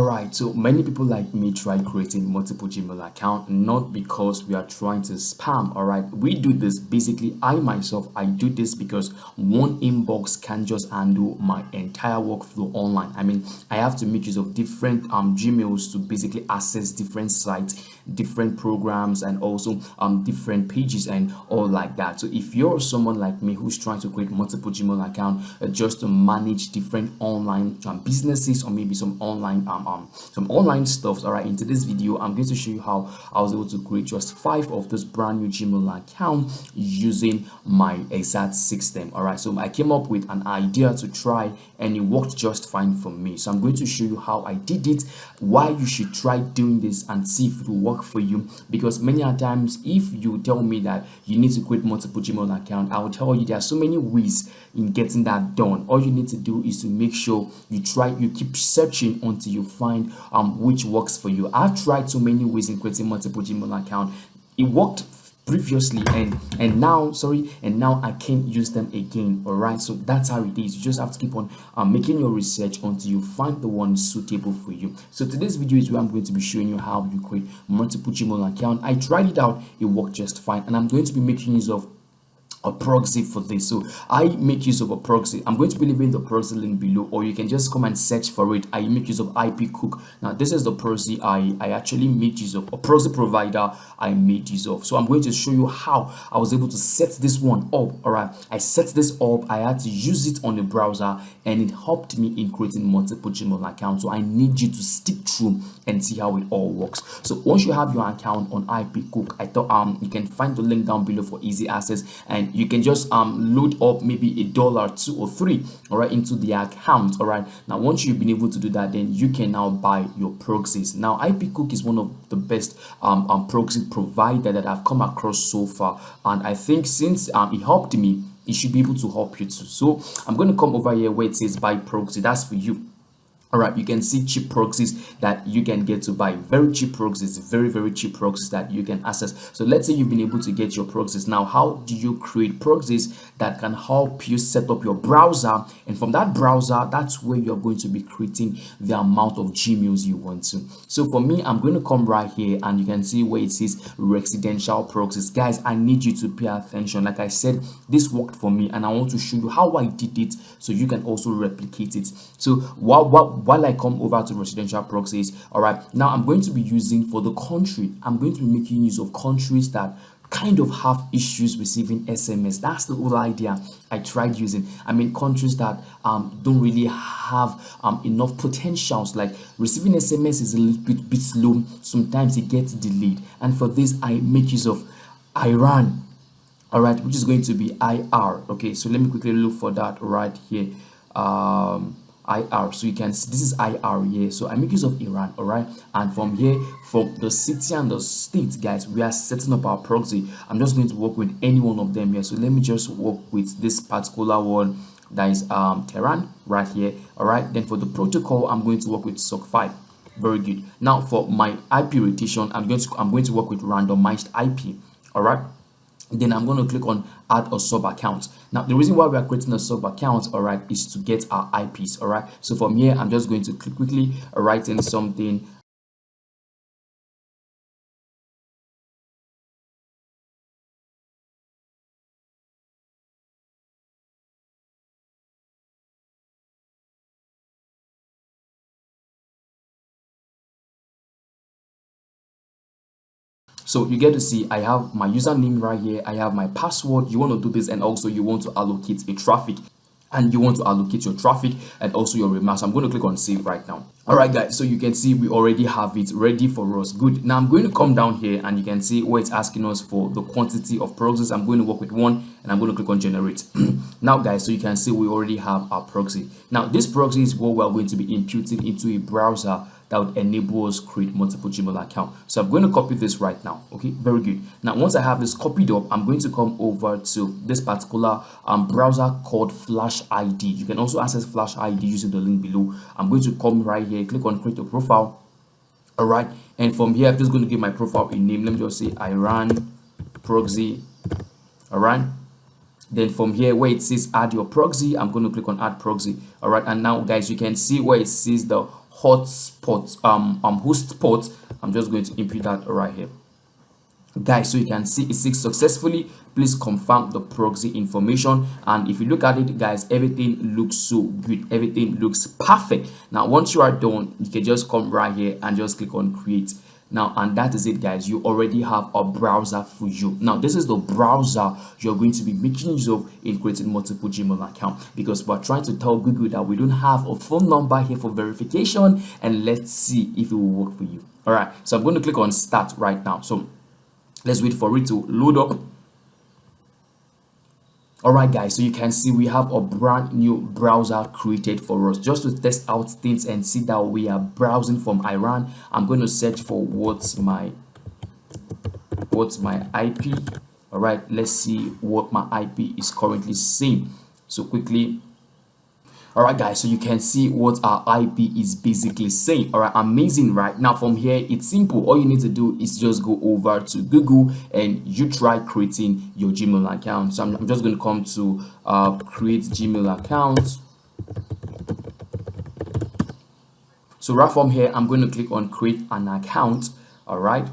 Alright, so many people like me try creating multiple Gmail account, not because we are trying to spam. Alright, we do this basically. I do this because one inbox can just handle my entire workflow online. I mean, I have to make use of different Gmails to basically access different sites, different programs, and also different pages and all like that. So if you're someone like me who's trying to create multiple Gmail account just to manage different online businesses, or maybe some online stuff, all right, in today's video I'm going to show you how I was able to create just 5 of this brand new Gmail account using my exact system. All right, so I came up with an idea to try and it worked just fine for me. So I'm going to show you how I did it, why you should try doing this and see if it will work for you. Because many a times if you tell me that you need to create multiple Gmail account, I will tell you there are so many ways in getting that done. All you need to do is to make sure you keep searching until you find which works for you. I've tried so many ways in creating multiple Gmail account. It worked previously and now I can't use them again. All right, so that's how it is. You just have to keep on making your research until you find the one suitable for you. So today's video is where I'm going to be showing you how you create multiple Gmail account. I tried it out, it worked just fine, and I'm going to be making use of a proxy for this. So I make use of a proxy. I'm going to be leaving the proxy link below, or you can just come and search for it. I make use of IP Cook. Now this is the proxy I actually made use of, a proxy provider I made use of. So I'm going to show you how I was able to set this one up. All right, I set this up, I had to use it on the browser, and it helped me in creating multiple Gmail accounts. So I need you to stick through and see how it all works. So once you have your account on IP Cook, I thought you can find the link down below for easy access, and you can just load up maybe $1, $2, or $3, all right, into the account. All right, now once you've been able to do that, then you can now buy your proxies. Now IP Cook is one of the best proxy provider that I've come across so far, and I think since it helped me, it should be able to help you too. So I'm going to come over here where it says buy proxy. That's for you. All right, you can see cheap proxies that you can get to buy. Very cheap proxies, very cheap proxies that you can access. So let's say you've been able to get your proxies. Now how do you create proxies that can help you set up your browser, and from that browser, that's where you're going to be creating the amount of Gmails you want to. So for me, I'm going to come right here, and you can see where it says residential proxies. Guys, I need you to pay attention. Like I said, this worked for me, and I want to show you how I did it so you can also replicate it. So while I come over to residential proxies, all right, now I'm going to be using for the country. I'm going to be making use of countries that kind of have issues receiving SMS. That's the whole idea I tried using. I mean, countries that don't really have enough potentials, like receiving SMS is a little bit slow. Sometimes it gets delayed, and for this I make use of Iran, all right, which is going to be IR. Okay, so let me quickly look for that right here. IR, so you can see this is IR here. So I make use of Iran, all right, and from here, from the city and the state, guys, we are setting up our proxy. I'm just going to work with any one of them here. So let me just work with this particular one, that is Tehran right here. All right, then for the protocol, I'm going to work with SOC 5. Very good. Now for my IP rotation, I'm going to work with randomized IP. All right, then I'm going to click on add a sub account. Now the reason why we are creating a sub account, all right, is to get our IPs. All right, so from here I'm just going to quickly write in something. So you get to see I have my username right here, I have my password. You want to do this, and also you want to allocate a traffic, and you want to allocate your traffic and also your remarks. I'm going to click on save right now. All right, guys, so you can see we already have it ready for us. Good. Now I'm going to come down here, and you can see where it's asking us for the quantity of proxies. I'm going to work with one, and I'm going to click on generate. Now guys, so you can see we already have our proxy. Now this proxy is what we're going to be imputing into a browser that would enable us create multiple Gmail account. So I'm going to copy this right now. Okay, very good. Now once I have this copied up, I'm going to come over to this particular browser called Flash ID. You can also access Flash ID using the link below. I'm going to come right here, click on create a profile. All right, and from here I'm just going to give my profile a name. Let me just say Iran proxy. All right, then from here where it says add your proxy, I'm going to click on add proxy. All right, and now guys, you can see where it says the hotspot host port. I'm just going to input that right here, guys. So you can see it says successfully, please confirm the proxy information. And if you look at it, guys, everything looks so good, everything looks perfect. Now once you are done, you can just come right here and just click on create now, and that is it, guys. You already have a browser for you. Now this is the browser you're going to be making use of in creating multiple Gmail account, because we're trying to tell Google that we don't have a phone number here for verification, and let's see if it will work for you. All right, so I'm going to click on start right now. So let's wait for it to load up. All right, guys, so you can see we have a brand new browser created for us just to test out things and see that we are browsing from Iran. I'm going to search for what's my IP. All right, let's see what my IP is currently saying. So quickly, all right, guys, so you can see what our IP is basically saying. All right, amazing. Right now from here, it's simple. All you need to do is just go over to Google and you try creating your Gmail account. So I'm just going to come to create Gmail account. So right from here, I'm going to click on create an account. All right,